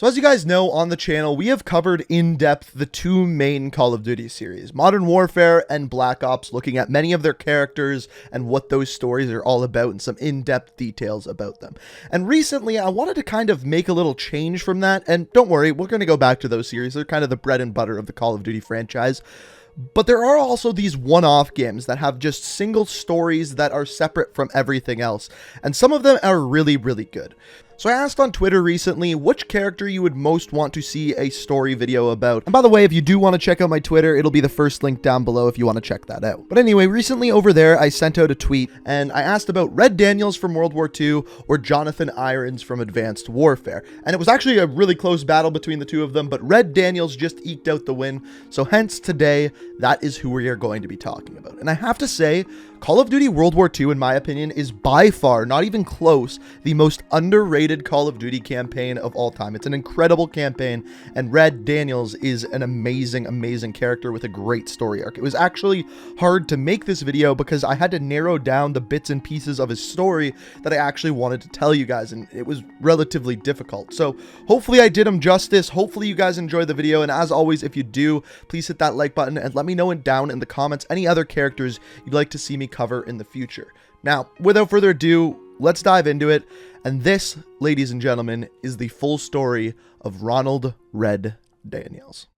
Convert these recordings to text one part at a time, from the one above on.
So as you guys know, on the channel, we have covered in depth the two main Call of Duty series, Modern Warfare and Black Ops, looking at many of their characters and what those stories are all about and some in-depth details about them. And recently, I wanted to kind of make a little change from that, and don't worry, we're going to go back to those series. They're kind of the bread and butter of the Call of Duty franchise. But there are also these one-off games that have just single stories that are separate from everything else, and some of them are really, really good. So I asked on Twitter recently which character you would most want to see a story video about. And by the way, if you do want to check out my Twitter, it'll be the first link down below if you want to check that out. But anyway, recently over there, I sent out a tweet and I asked about Red Daniels from World War II or Jonathan Irons from Advanced Warfare. And it was actually a really close battle between the two of them, but Red Daniels just eked out the win. So hence today, that is who we are going to be talking about. And I have to say, Call of Duty World War II, in my opinion, is by far, not even close, the most underrated Call of Duty campaign of all time. It's an incredible campaign, and Red Daniels is an amazing, amazing character with a great story arc. It was actually hard to make this video because I had to narrow down the bits and pieces of his story that I actually wanted to tell you guys, and it was relatively difficult. So hopefully I did him justice. Hopefully you guys enjoyed the video, and as always, if you do, please hit that like button and let me know down in the comments any other characters you'd like to see me cover in the future. Now, without further ado, let's dive into it. And this, ladies and gentlemen, is the full story of Ronald Red Daniels.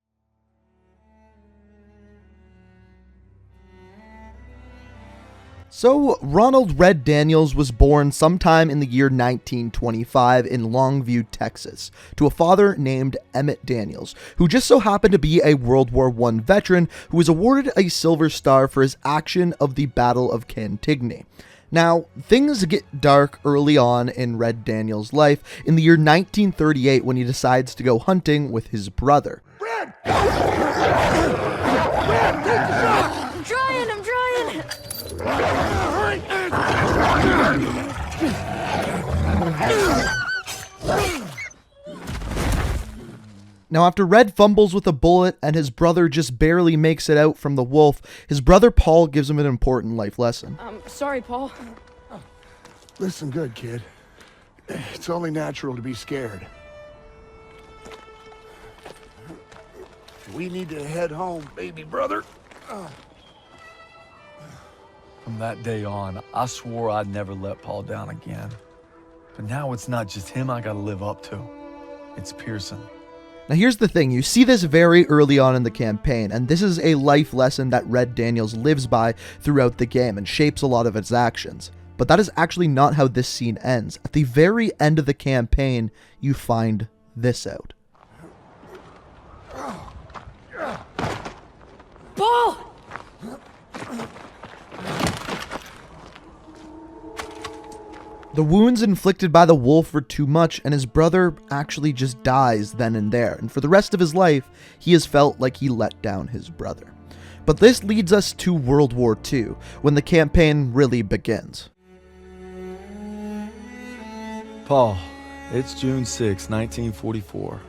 So, Ronald Red Daniels was born sometime in the year 1925 in Longview, Texas, to a father named Emmett Daniels, who just so happened to be a World War I veteran who was awarded a Silver Star for his action of the Battle of Cantigny. Now, things get dark early on in Red Daniels' life in the year 1938 when he decides to go hunting with his brother. Red! Red, take the shot! I'm trying! Now, after Red fumbles with a bullet and his brother just barely makes it out from the wolf, his brother Paul gives him an important life lesson. Sorry, Paul. Listen good, kid. It's only natural to be scared. We need to head home, baby brother. From that day on, I swore I'd never let Paul down again. But now it's not just him I gotta live up to. It's Pearson. Now here's the thing, you see this very early on in the campaign, and this is a life lesson that Red Daniels lives by throughout the game and shapes a lot of its actions. But that is actually not how this scene ends. At the very end of the campaign, you find this out. Paul! The wounds inflicted by the wolf were too much, and his brother actually just dies then and there, and for the rest of his life, he has felt like he let down his brother. But this leads us to World War II, when the campaign really begins. Paul, it's June 6, 1944.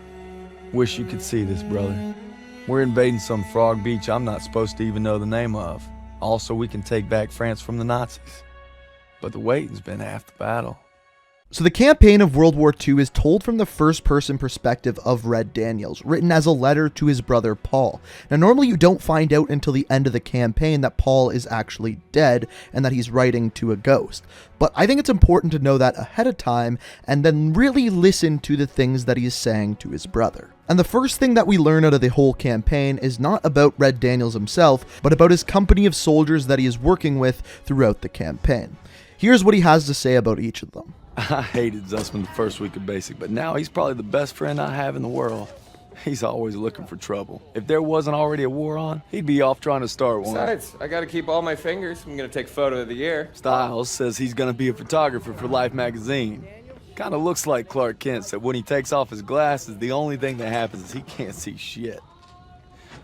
Wish you could see this, brother. We're invading some frog beach I'm not supposed to even know the name of. Also, we can take back France from the Nazis. But the waiting's been half the battle. So the campaign of World War II is told from the first-person perspective of Red Daniels, written as a letter to his brother Paul. Now normally you don't find out until the end of the campaign that Paul is actually dead and that he's writing to a ghost. But I think it's important to know that ahead of time and then really listen to the things that he is saying to his brother. And the first thing that we learn out of the whole campaign is not about Red Daniels himself, but about his company of soldiers that he is working with throughout the campaign. Here's what he has to say about each of them. I hated Zussman the first week of basic, but now he's probably the best friend I have in the world. He's always looking for trouble. If there wasn't already a war on, he'd be off trying to start one. Besides, I gotta keep all my fingers. I'm gonna take photo of the year. Styles says he's gonna be a photographer for Life magazine. Kinda looks like Clark Kent said when he takes off his glasses, the only thing that happens is he can't see shit.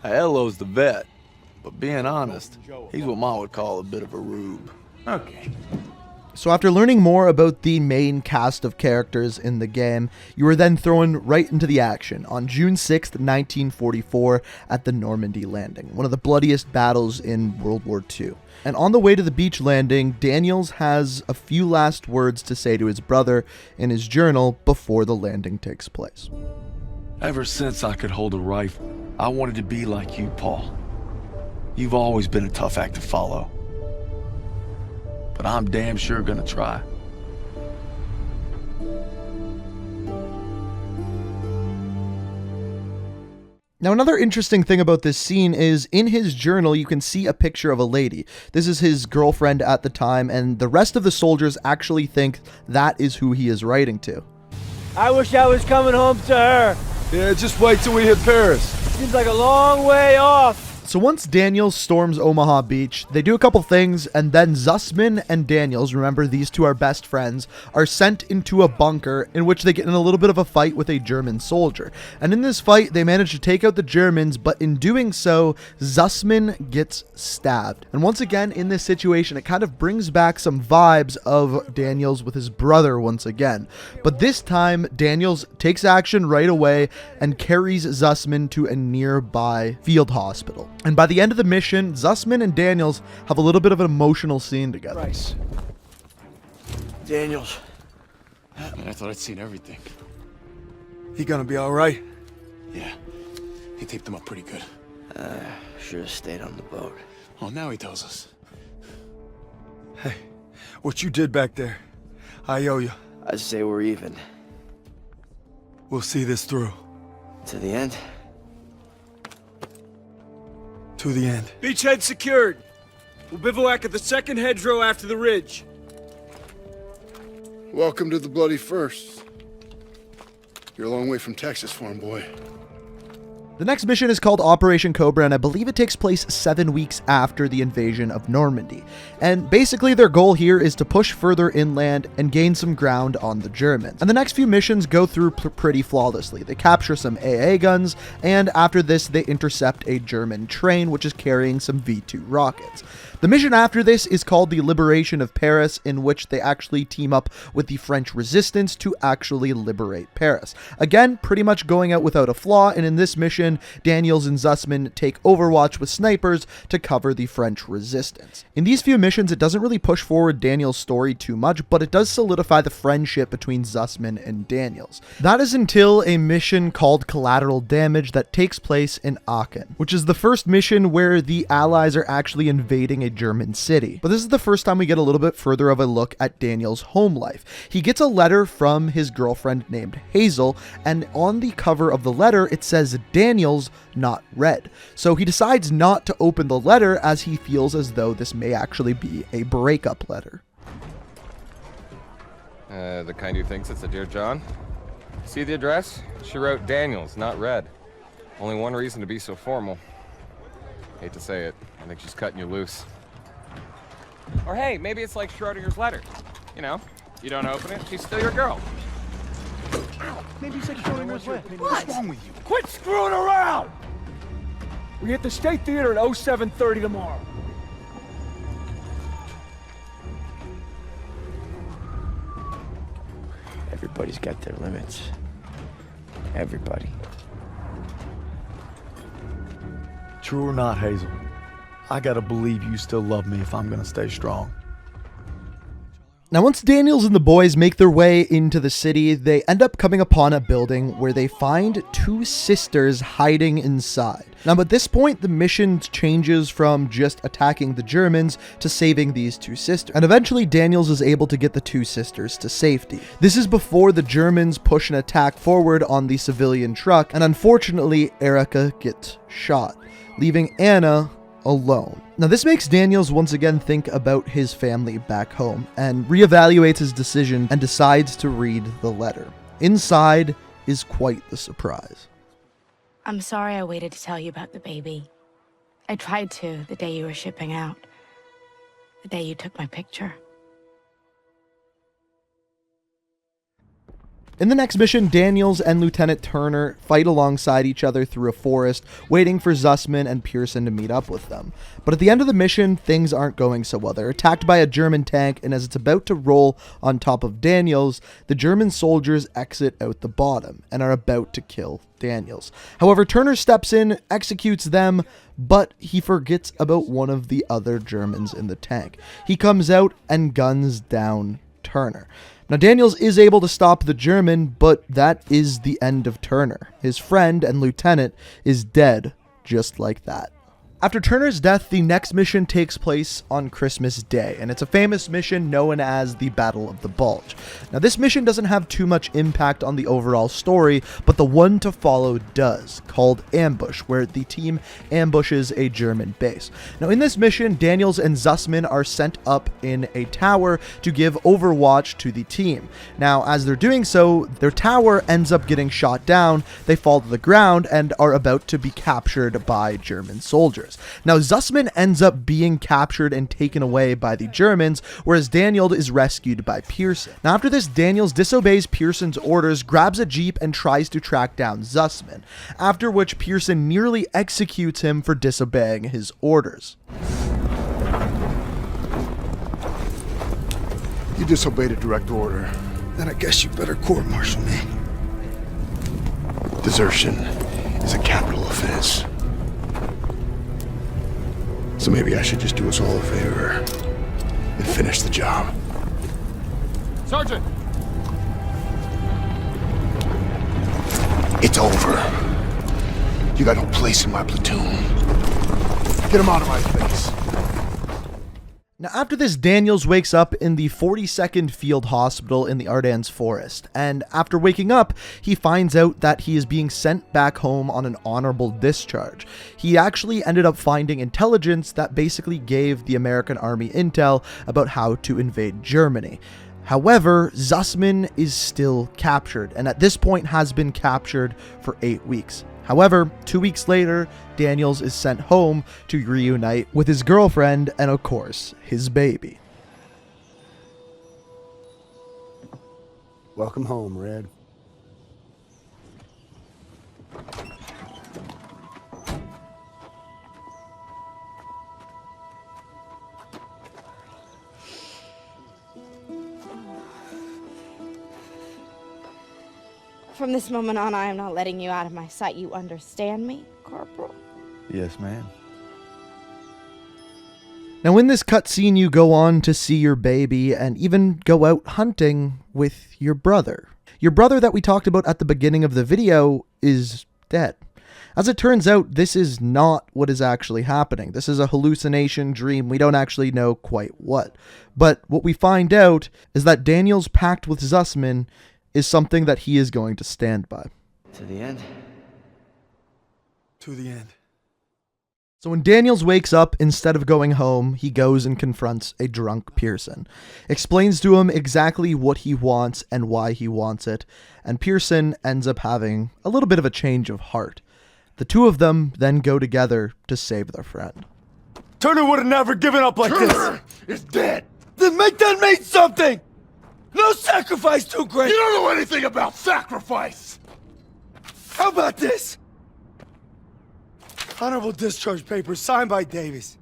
Elo's the vet, but being honest, he's what Ma would call a bit of a rube. Okay. So after learning more about the main cast of characters in the game, you are then thrown right into the action on June 6th, 1944 at the Normandy landing, one of the bloodiest battles in World War II. And on the way to the beach landing, Daniels has a few last words to say to his brother in his journal before the landing takes place. Ever since I could hold a rifle, I wanted to be like you, Paul. You've always been a tough act to follow. But I'm damn sure gonna try. Now, another interesting thing about this scene is in his journal, you can see a picture of a lady. This is his girlfriend at the time, and the rest of the soldiers actually think that is who he is writing to. I wish I was coming home to her. Yeah, just wait till we hit Paris. Seems like a long way off. So once Daniels storms Omaha Beach, they do a couple things, and then Zussman and Daniels, remember these two are best friends, are sent into a bunker in which they get in a little bit of a fight with a German soldier. And in this fight, they manage to take out the Germans, but in doing so, Zussman gets stabbed. And once again, in this situation, it kind of brings back some vibes of Daniels with his brother once again. But this time, Daniels takes action right away and carries Zussman to a nearby field hospital. And by the end of the mission, Zussman and Daniels have a little bit of an emotional scene together. Rice. Daniels. Man, I thought I'd seen everything. He gonna be all right? Yeah, he taped them up pretty good. Should have stayed on the boat. Oh, now he tells us. Hey, what you did back there, I owe you. I'd say we're even. We'll see this through. To the end? To the end. Beachhead secured. We'll bivouac at the second hedgerow after the ridge. Welcome to the bloody first. You're a long way from Texas, farm boy. The next mission is called Operation Cobra, and I believe it takes place 7 weeks after the invasion of Normandy. And basically their goal here is to push further inland and gain some ground on the Germans. And the next few missions go through pretty flawlessly. They capture some AA guns, and after this they intercept a German train which is carrying some V2 rockets. The mission after this is called the Liberation of Paris, in which they actually team up with the French resistance to actually liberate Paris. Again, pretty much going out without a flaw, and in this mission, Daniels and Zussman take Overwatch with snipers to cover the French resistance. In these few missions, it doesn't really push forward Daniels' story too much, but it does solidify the friendship between Zussman and Daniels. That is until a mission called Collateral Damage that takes place in Aachen, which is the first mission where the Allies are actually invading a German city. But this is the first time we get a little bit further of a look at Daniel's home life. He gets a letter from his girlfriend named Hazel, and on the cover of the letter it says Daniels, not Red. So he decides not to open the letter as he feels as though this may actually be a breakup letter. The kind who thinks it's a Dear John. See the address? She wrote Daniels, not Red. Only one reason to be so formal. Hate to say it, I think she's cutting you loose. Or hey, maybe it's like Schrodinger's letter. You know, you don't open it, she's still your girl. Maybe it's like Schrodinger's letter. What's wrong with you? Quit screwing around! We hit the State Theater at 07:30 tomorrow. Everybody's got their limits. Everybody. True or not, Hazel, I gotta believe you still love me if I'm gonna stay strong. Now, once Daniels and the boys make their way into the city, they end up coming upon a building where they find two sisters hiding inside. Now, at this point, the mission changes from just attacking the Germans to saving these two sisters. And eventually, Daniels is able to get the two sisters to safety. This is before the Germans push an attack forward on the civilian truck, and unfortunately, Erica gets shot, leaving Anna alone. Now, this makes Daniels once again think about his family back home and reevaluates his decision and decides to read the letter. Inside is quite the surprise. I'm sorry I waited to tell you about the baby. I tried to the day you were shipping out. The day you took my picture. In the next mission, Daniels and Lieutenant Turner fight alongside each other through a forest, waiting for Zussman and Pearson to meet up with them. But at the end of the mission, things aren't going so well. They're attacked by a German tank, and as it's about to roll on top of Daniels, the German soldiers exit out the bottom and are about to kill Daniels. However, Turner steps in, executes them, but he forgets about one of the other Germans in the tank. He comes out and guns down Turner. Now, Daniels is able to stop the German, but that is the end of Turner. His friend and lieutenant is dead, just like that. After Turner's death, the next mission takes place on Christmas Day, and it's a famous mission known as the Battle of the Bulge. Now, this mission doesn't have too much impact on the overall story, but the one to follow does, called Ambush, where the team ambushes a German base. Now, in this mission, Daniels and Zussman are sent up in a tower to give overwatch to the team. Now, as they're doing so, their tower ends up getting shot down, they fall to the ground, and are about to be captured by German soldiers. Now, Zussman ends up being captured and taken away by the Germans, whereas Daniels is rescued by Pearson. Now, after this, Daniels disobeys Pearson's orders, grabs a jeep, and tries to track down Zussman, after which Pearson nearly executes him for disobeying his orders. You disobeyed a direct order. Then I guess you better court-martial me. Desertion is a capital offense. So maybe I should just do us all a favor and finish the job. Sergeant! It's over. You got no place in my platoon. Get him out of my face. Now, after this, Daniels wakes up in the 42nd Field Hospital in the Ardennes Forest, and after waking up, he finds out that he is being sent back home on an honorable discharge. He actually ended up finding intelligence that basically gave the American Army intel about how to invade Germany. However, Zussman is still captured, and at this point has been captured for 8 weeks. However, 2 weeks later, Daniels is sent home to reunite with his girlfriend and, of course, his baby. Welcome home, Red. From this moment on, I am not letting you out of my sight. You understand me, Corporal? Yes, ma'am. Now, in this cutscene, you go on to see your baby and even go out hunting with your brother. Your brother that we talked about at the beginning of the video is dead. As it turns out, this is not what is actually happening. This is a hallucination, dream. We don't actually know quite what. But what we find out is that Daniel's pact with Zussman is something that he is going to stand by. To the end? To the end. So when Daniels wakes up, instead of going home, he goes and confronts a drunk Pearson, explains to him exactly what he wants and why he wants it, and Pearson ends up having a little bit of a change of heart. The two of them then go together to save their friend. Turner would have never given up like Turner is dead. Then make that mean something! No sacrifice too great! You don't know anything about sacrifice. How about this? Honorable discharge papers signed by Davis.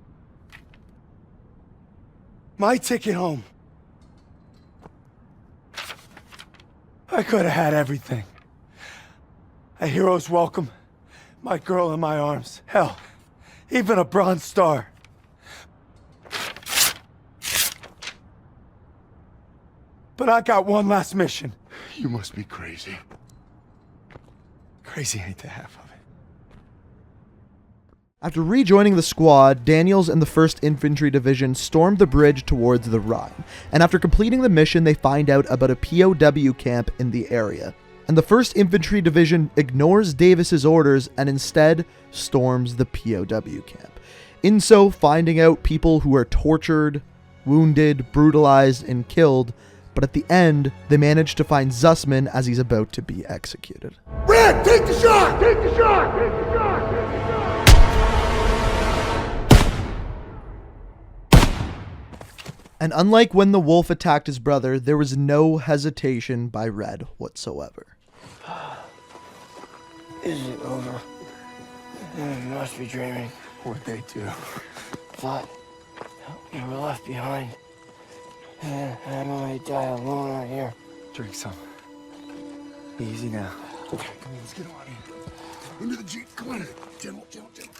My ticket home. I could have had everything. A hero's welcome, my girl in my arms. Hell, even a Bronze Star. But I got one last mission. You must be crazy. Crazy ain't the half of it. After rejoining the squad, Daniels and the 1st Infantry Division stormed the bridge towards the Rhine, and after completing the mission, they find out about a POW camp in the area. And the 1st Infantry Division ignores Davis's orders and instead storms the POW camp. In so, finding out people who are tortured, wounded, brutalized, and killed, but at the end, they manage to find Zussman as he's about to be executed. Red, take the shot! Take the shot! Take the shot! Take the shot! And unlike when the wolf attacked his brother, there was no hesitation by Red whatsoever. Is it over? You must be dreaming. What'd they do? Thought you were left behind. And I'm gonna die alone out here. Drink some. Easy now. Okay, come on, let's get on here. Into the Jeep, come on. Gentle, gentle, gentle.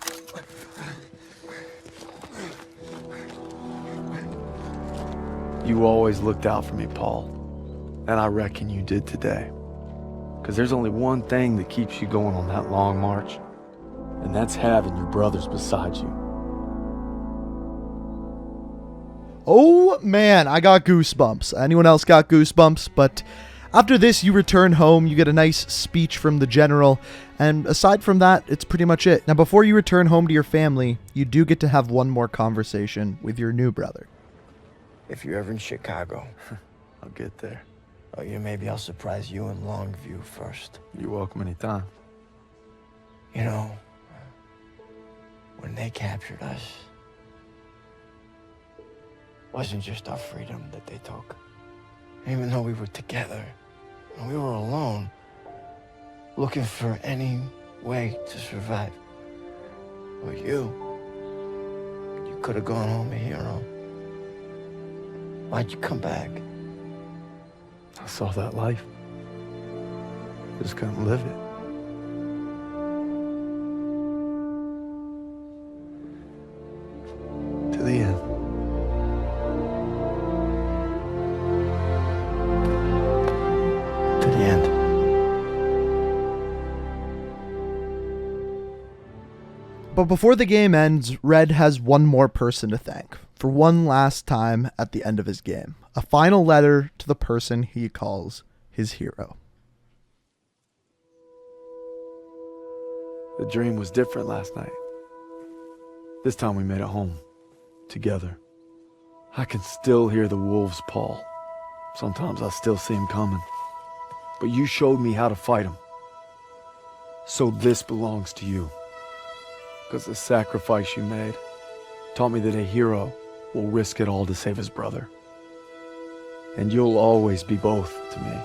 You always looked out for me, Paul. And I reckon you did today. Because there's only one thing that keeps you going on that long march, and that's having your brothers beside you. Oh man, I got goosebumps. Anyone else got goosebumps? But after this, you return home, you get a nice speech from the general, and aside from that, it's pretty much it. Now, before you return home to your family, you do get to have one more conversation with your new brother. If you're ever in Chicago, I'll get there. oh yeah, maybe I'll surprise you in Longview first. You're welcome anytime. You know, when they captured us, it wasn't just our freedom that they took. Even though we were together, and we were alone, looking for any way to survive. But you could have gone home a hero. Why'd you come back? I saw that life. Just couldn't live it. To the end. To the end. But before the game ends, Red has one more person to thank for one last time at the end of his game. A final letter to the person he calls his hero. The dream was different last night. This time we made it home. Together. I can still hear the wolves' paw. Sometimes I still see them coming. But you showed me how to fight them. So this belongs to you. Because the sacrifice you made taught me that a hero will risk it all to save his brother. And you'll always be both to me.